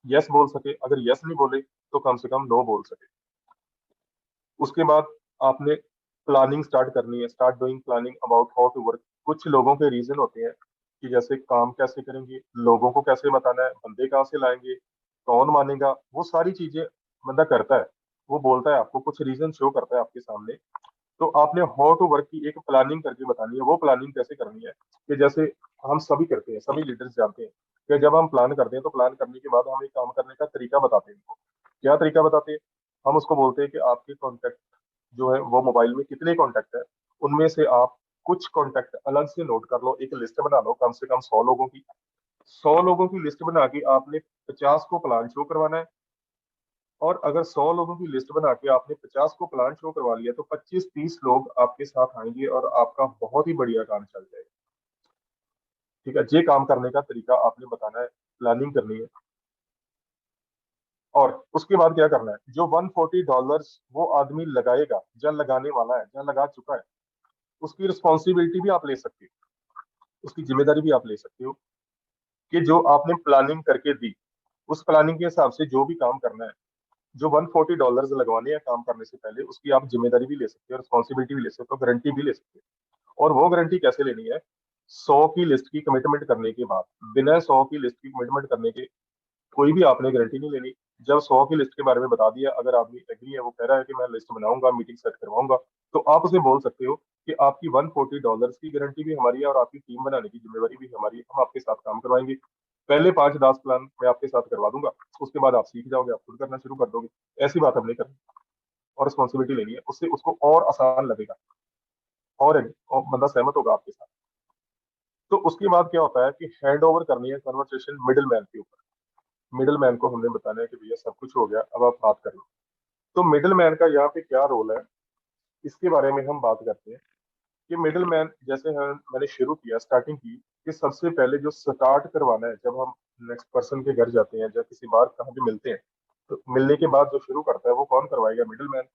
Yes बोल सके, अगर यस नहीं बोले तो कम से कम नो बोल सके। उसके बाद आपने प्लानिंग स्टार्ट करनी है, start doing planning about how to work. कुछ लोगों के रीजन होते हैं कि जैसे काम कैसे करेंगे, लोगों को कैसे बताना है, बंदे कहाँ से लाएंगे, कौन मानेगा, वो सारी चीजें बंदा करता है। वो बोलता है, आपको कुछ रीजन शो करता है आपके सामने। तो आपने हाउ टू वर्क की एक प्लानिंग करके बतानी है। वो प्लानिंग कैसे करनी है कि जैसे हम सभी करते हैं, सभी लीडर्स जानते हैं कि जब हम प्लान करते हैं तो प्लान करने के बाद हम एक काम करने का तरीका बताते हैं उनको। क्या तरीका बताते हैं? हम उसको बोलते हैं कि आपके कॉन्टेक्ट जो है वो मोबाइल में कितने कॉन्टेक्ट है, उनमें से आप कुछ कॉन्टेक्ट अलग से नोट कर लो, एक लिस्ट बना लो कम से कम 100 लोगों की। 100 लोगों की लिस्ट बना के आपने 50 को प्लान शो करवाना है। और अगर 100 लोगों की लिस्ट बना के आपने 50 को प्लान शो करवा लिया तो 25-30 लोग आपके साथ आएंगे और आपका बहुत ही बढ़िया काम चल जाएगा। ठीक है, ये काम करने का तरीका आपने बताना है, प्लानिंग करनी है। और उसके बाद क्या करना है, जो $140 वो आदमी लगाएगा, या लगाने वाला है, या लगा चुका है, उसकी रिस्पॉन्सिबिलिटी भी आप ले सकते हो, उसकी जिम्मेदारी भी आप ले सकते हो कि जो आपने प्लानिंग करके दी, उस प्लानिंग के हिसाब से जो भी काम करना है, जो $140 लगवाने हैं काम करने से पहले, उसकी आप जिम्मेदारी भी ले सकते हो, रिस्पॉन्सिबिलिटी भी ले सकते हो, गारंटी भी ले सकते हो। और वो गारंटी कैसे लेनी है? 100 की लिस्ट की कमिटमेंट करने के बाद, बिना 100 की लिस्ट की कमिटमेंट करने के कोई भी आपने गारंटी नहीं लेनी। जब 100 की लिस्ट के बारे में बता दिया, अगर आदमी एग्री है, वो कह रहा है कि मैं लिस्ट बनाऊंगा, मीटिंग सेट करवाऊंगा, तो आप उसे बोल सकते हो कि आपकी $140 की गारंटी भी हमारी है और आपकी टीम बनाने की जिम्मेवारी भी हमारी है, हम आपके साथ काम करवाएंगे। पहले 5-10 प्लान मैं आपके साथ करवा दूंगा, उसके बाद आप सीख जाओगे, आप खुद करना शुरू कर दोगे। ऐसी बात हमने करनी और रिस्पॉन्सिबिलिटी लेनी है, उससे उसको और आसान लगेगा और बंदा सहमत होगा आपके साथ। तो उसके बाद क्या होता है कि हैंड ओवर करनी है कन्वर्सेशन मिडिल मैन के ऊपर। मिडिल मैन को हमने बताना है कि भैया सब कुछ हो गया, अब आप बात कर लो। तो मिडिल मैन का यहाँ पे क्या रोल है, इसके बारे में हम बात करते हैं कि मिडिल मैन, जैसे हम मैंने शुरू किया, स्टार्टिंग की, कि सबसे पहले जो स्टार्ट करवाना है, जब हम नेक्स्ट पर्सन के घर जाते हैं, जब किसी बार कहीं भी मिलते हैं, तो मिलने के बाद जो शुरू करता है वो कौन करवाएगा? Middle man.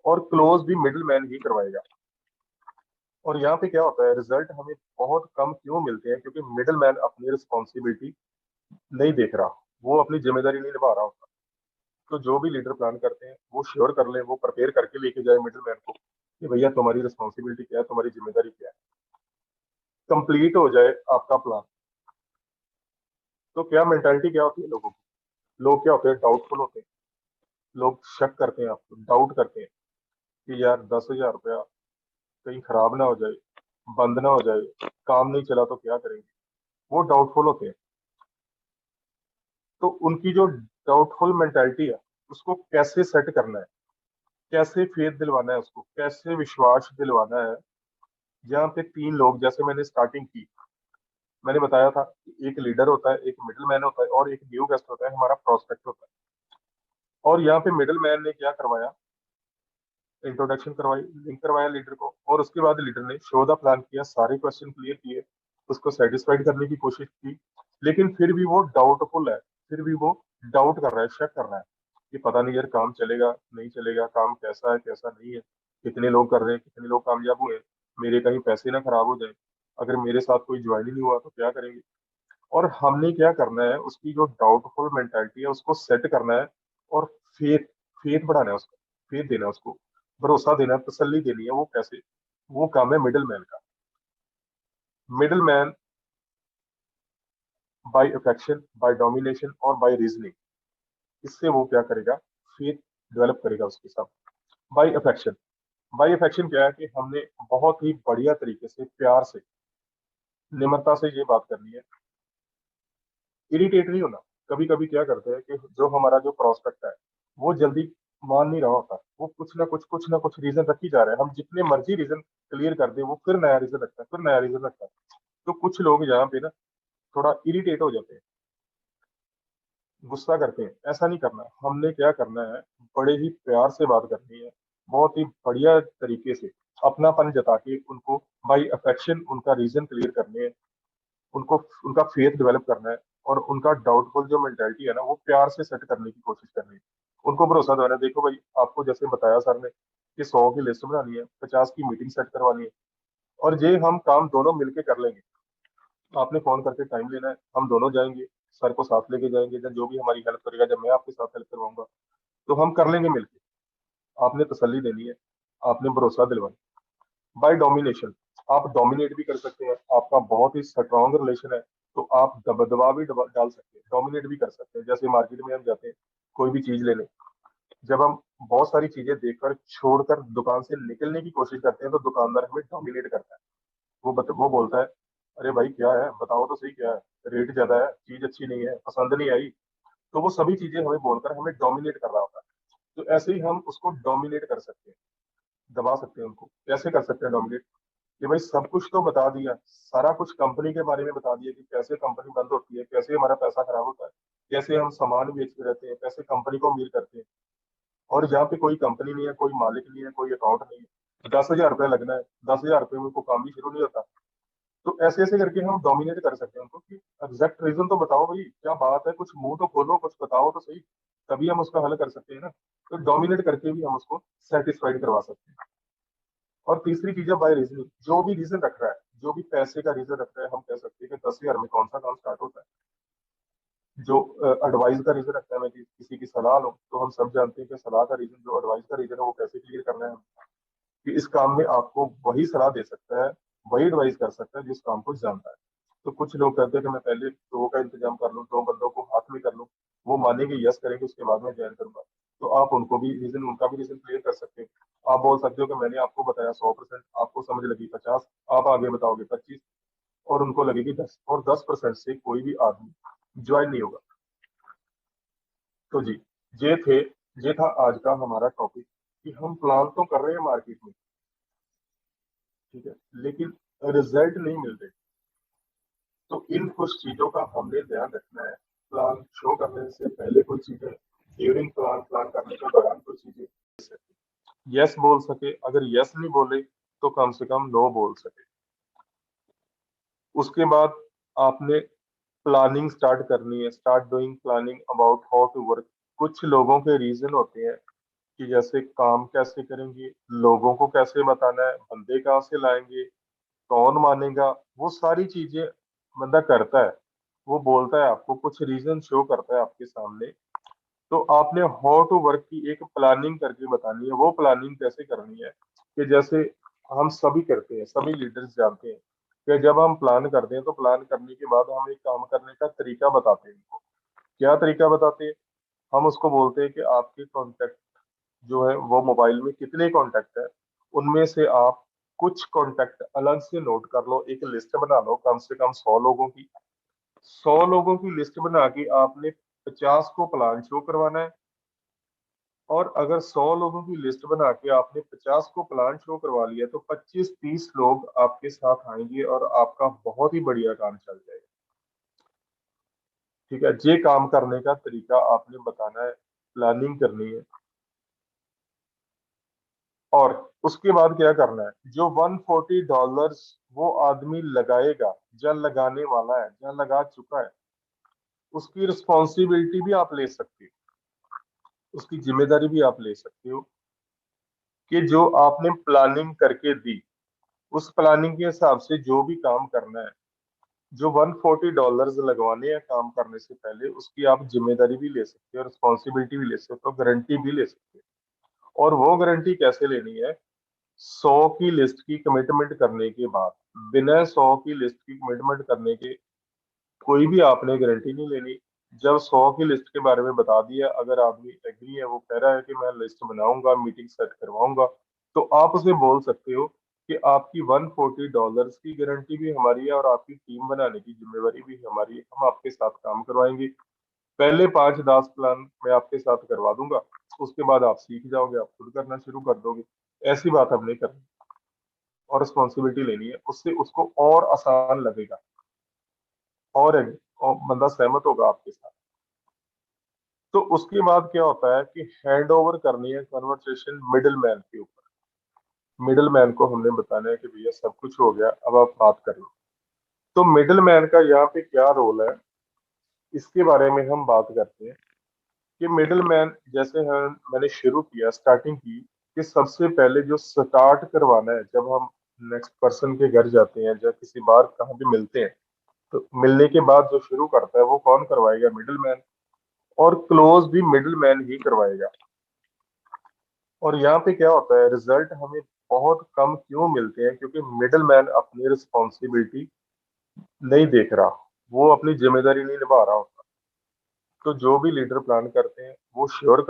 और क्लोज भी मिडिल मैन ही करवाएगा। और यहाँ पे क्या होता है, रिजल्ट हमें बहुत कम क्यों मिलते हैं? क्योंकि मिडिल मैन अपनी रिस्पॉन्सिबिलिटी नहीं देख रहा, वो अपनी जिम्मेदारी नहीं निभा रहा होता। तो जो भी लीडर प्लान करते हैं वो श्योर कर ले, वो प्रिपेयर करके लेके जाए मिडिल मैन को कि भैया तुम्हारी रिस्पॉन्सिबिलिटी क्या है, तुम्हारी जिम्मेदारी क्या है, कंप्लीट हो जाए आपका प्लान। तो क्या मेंटालिटी क्या होती है लोगों की? लोग क्या होते हैं, डाउटफुल होते हैं। लोग शक करते हैं, आपको डाउट करते हैं कि यार 10,000 रुपया कहीं खराब ना हो जाए, बंद ना हो जाए, काम नहीं चला तो क्या करेंगे। वो डाउटफुल होते हैं। तो उनकी जो डाउटफुल मेंटालिटी है, उसको कैसे सेट करना है, कैसे फेथ दिलवाना है, उसको कैसे विश्वास दिलवाना है। जहाँ पे 3 लोग, जैसे मैंने स्टार्टिंग की, मैंने बताया था कि एक लीडर होता है, एक मिडिल मैन होता है और एक न्यू गेस्ट होता है, हमारा प्रोस्पेक्ट होता है। और यहाँ पे मिडिल मैन ने क्या करवाया, इंट्रोडक्शन करवाई, लिंक करवाया लीडर को, और उसके बाद लीडर ने शो द प्लान किया, सारे क्वेश्चन क्लियर किए, उसको सेटिस्फाइड करने की कोशिश की। लेकिन फिर भी वो डाउटफुल है, फिर भी वो डाउट कर रहा है, शक कर रहा है कि पता नहीं यार काम चलेगा नहीं चलेगा, काम कैसा है कैसा नहीं है, कितने लोग कर रहे हैं, कितने लोग कामयाब हुए, मेरे कहीं पैसे ना खराब हो जाए, अगर मेरे साथ कोई ज्वाइन ही नहीं हुआ तो क्या करेंगे। और हमने क्या करना है, उसकी जो डाउटफुल मेंटालिटी है उसको सेट करना है, और फेथ फेथ बढ़ाना है उसको, फेथ देना है उसको, भरोसा देना है, तसल्ली देनी है। वो कैसे? वो काम है मिडिल मैन का। Middle man by affection, by domination और बाय रीजनिंग, इससे वो क्या करेगा, फेथ डेवलप करेगा उसके साथ। बाय अफेक्शन, बाय अफेक्शन क्या है कि हमने बहुत ही बढ़िया तरीके से, प्यार से, निम्रता से ये बात करनी है, इरिटेट नहीं होना। कभी कभी क्या करते हैं कि जो हमारा जो प्रोस्पेक्ट है वो जल्दी मान नहीं रहा होता, वो कुछ ना कुछ रीजन रख ही जा रहे हैं, हम जितने मर्जी रीजन क्लियर कर दे, वो फिर नया रीजन रखता है, फिर नया रीजन रखता है। तो कुछ लोग यहाँ पे ना थोड़ा इरिटेट हो जाते हैं, गुस्सा करते हैं। ऐसा नहीं करना, हमने क्या करना है, बड़े ही प्यार से बात करनी है, बहुत ही बढ़िया तरीके से अपनापन जता के उनको बाई अफेक्शन उनका रीजन क्लियर करने हैं, उनको उनका फेथ डेवलप करना है, और उनका डाउटफुल जो मेंटालिटी है ना वो प्यार से सेट करने की कोशिश करनी है। उनको भरोसा दिलाना है, देखो भाई आपको जैसे बताया सर ने कि 100 की लिस्ट बनानी है, 50 की मीटिंग सेट करवानी है, और ये हम काम दोनों मिलके कर लेंगे। आपने फोन करके टाइम लेना है, हम दोनों जाएंगे, सर को साथ लेके जाएंगे, जब जो भी हमारी हेल्प करेगा, जब मैं आपके साथ हेल्प करवाऊंगा तो हम कर लेंगे मिलके। आपने तसल्ली देनी है, आपने भरोसा दिलवाना। बाय डोमिनेशन, आप डोमिनेट भी कर सकते हैं। आपका बहुत ही स्ट्रॉन्ग रिलेशन है तो आप दबदबा भी डाल सकते हैं, डोमिनेट भी कर सकते हैं। जैसे मार्केट में हम जाते हैं कोई भी चीज लेने, जब हम बहुत सारी चीजें देखकर छोड़कर दुकान से निकलने की कोशिश करते हैं तो दुकानदार हमें डोमिनेट करता है। वो बोलता है, अरे भाई क्या है, बताओ तो सही, क्या है, रेट ज्यादा है, चीज अच्छी नहीं है, पसंद नहीं आई। तो वो सभी चीजें हमें बोलकर हमें डोमिनेट कर रहा होता है। तो ऐसे ही हम उसको डोमिनेट कर सकते हैं, दबा सकते हैं उनको। कैसे कर सकते हैं डोमिनेट? कि भाई सब कुछ तो बता दिया, सारा कुछ कंपनी के बारे में बता दिया कि कैसे कंपनी बंद होती है, कैसे हमारा पैसा खराब होता है, कैसे हम सामान बेचते रहते हैं, कैसे कंपनी को अमीर करते हैं। और जहाँ पे कोई कंपनी नहीं है, कोई मालिक नहीं है, कोई अकाउंट नहीं है, 10,000 रुपये लगना है, 10,000 रुपये में उनको काम भी शुरू नहीं होता। तो ऐसे ऐसे करके हम डोमिनेट कर सकते हैं उनको कि एग्जैक्ट रीजन तो बताओ भाई, क्या बात है, कुछ मुंह तो खोलो, कुछ बताओ तो सही, तभी हम उसका हल कर सकते हैं ना। तो डोमिनेट करके भी हम उसको सेटिस्फाइड करवा सकते हैं। और तीसरी चीज है बाय रीजनिंग, जो भी रीजन रख रहा है, जो भी पैसे का रीजन रख रहा है, हम कह सकते हैं कि 10,000 में कौन सा काम स्टार्ट होता है। जो एडवाइस का रीजन रखता है, मैं किसी की सलाह लूं, तो हम सब जानते हैं कि सलाह का रीजन, जो एडवाइस का रीजन है, वो कैसे क्लियर करना है कि इस काम में आपको वही सलाह दे सकता है, वही एडवाइस कर सकता है जिस काम को जानता है। तो कुछ लोग कहते हैं कि मैं पहले दो का इंतजाम कर लूँ, दो बंदों को हाथ में कर लूँ, वो मानेंगे, यस करेंगे, उसके बाद में ज्वाइन करूंगा। तो आप उनको भी रीजन, उनका भी रीजन क्लियर कर सकते हो। आप बोल सकते हो कि मैंने आपको बताया 100%, आपको समझ लगी 50, आप आगे बताओगे 25, और उनको लगेगी 10, और 10% से कोई भी आदमी ज्वाइन नहीं होगा। तो जी, ये थे ये था आज का हमारा टॉपिक कि हम प्लान तो कर रहे हैं मार्केट में, ठीक है, लेकिन रिजल्ट नहीं मिल रहे। तो इन कुछ चीजों का हमने ध्यान रखना है। प्लान शो करने से पहले कुछ चीजें, ड्यूरिंग प्लान, प्लान करने के दौरान कुछ चीजें, यस बोल सके, अगर यस नहीं बोले तो कम से कम नो बोल सके। उसके बाद आपने प्लानिंग स्टार्ट करनी है, start doing planning about how to work. कुछ लोगों के रीजन होते हैं कि जैसे काम कैसे करेंगे, लोगों को कैसे बताना है, बंदे कहाँ से लाएंगे, कौन मानेगा, वो सारी चीजें बंदा करता है। वो बोलता है, आपको कुछ रीजन शो करता है आपके सामने। तो आपने हाउ टू वर्क की एक प्लानिंग करके बतानी है। वो प्लानिंग कैसे करनी है कि जैसे हम सभी करते हैं, सभी लीडर्स जानते हैं कि जब हम प्लान करते हैं तो प्लान करने के बाद हम एक काम करने का तरीका बताते हैं उनको। क्या तरीका बताते हैं? हम उसको बोलते हैं कि आपके कॉन्टेक्ट जो है वो मोबाइल में कितने कॉन्टेक्ट है, उनमें से आप कुछ कॉन्टेक्ट अलग से नोट कर लो, एक लिस्ट बना लो कम से कम 100 लोगों की। 100 लोगों की लिस्ट बना के आपने 50 को प्लान शो करवाना है। और अगर 100 लोगों की लिस्ट बना के आपने 50 को प्लान शो करवा लिया तो 25-30 लोग आपके साथ आएंगे और आपका बहुत ही बढ़िया काम चल जाएगा। ठीक है, ये काम करने का तरीका आपने बताना है, प्लानिंग करनी है। और उसके बाद क्या करना है, जो $140 वो आदमी लगाएगा, जहाँ लगाने वाला है, जहाँ लगा चुका है, उसकी रिस्पॉन्सिबिलिटी भी आप ले सकते हो, उसकी जिम्मेदारी भी आप ले सकते हो कि जो आपने प्लानिंग करके दी, उस प्लानिंग के हिसाब से जो भी काम करना है, जो $140 लगवाने हैं काम करने से पहले, उसकी आप जिम्मेदारी भी ले सकते हो, रिस्पॉन्सिबिलिटी भी ले सकते हो, गारंटी भी ले सकते हो। और वो गारंटी कैसे लेनी है? 100 की लिस्ट की कमिटमेंट करने के बाद, बिना 100 की लिस्ट की कमिटमेंट करने के कोई भी आपने गारंटी नहीं लेनी। जब 100 की लिस्ट के बारे में बता दिया, अगर आदमी एग्री है, वो कह रहा है कि मैं लिस्ट बनाऊंगा, मीटिंग सेट करवाऊंगा, तो आप उसे बोल सकते हो कि आपकी $140 की गारंटी भी हमारी है और आपकी टीम बनाने की जिम्मेवारी भी हमारी है, हम आपके साथ काम करवाएंगे। पहले 5-10 प्लान मैं आपके साथ करवा दूंगा, उसके बाद आप सीख जाओगे, आप खुद करना शुरू कर दोगे। ऐसी बात हमने करनी और रिस्पॉन्सिबिलिटी लेनी है, उससे उसको और आसान लगेगा, और बंदा सहमत होगा आपके साथ। तो उसके बाद क्या होता है कि हैंड ओवर करनी है कन्वर्सेशन मिडिल मैन के ऊपर। मिडिल मैन को हमने बताना है कि भैया सब कुछ हो गया, अब आप बात कर लो। तो मिडिल मैन का यहाँ पे क्या रोल है, इसके बारे में हम बात करते हैं कि मिडिल मैन, जैसे हम मैंने शुरू किया, स्टार्टिंग की, कि सबसे पहले जो स्टार्ट करवाना है, जब हम नेक्स्ट पर्सन के घर जाते हैं या किसी बार कहाँ भी मिलते हैं, तो मिलने के बाद जो शुरू करता है वो कौन करवाएगा? Middle man. और क्लोज भी मिडिल मैन ही करवाएगा। और यहाँ पे क्या होता है, रिजल्ट हमें बहुत कम क्यों मिलते हैं? क्योंकि मिडिल मैन अपनी रिस्पॉन्सिबिलिटी नहीं देख रहा, वो अपनी जिम्मेदारी नहीं निभा रहा होता। तो जो भी लीडर प्लान करते हैं वो श्योर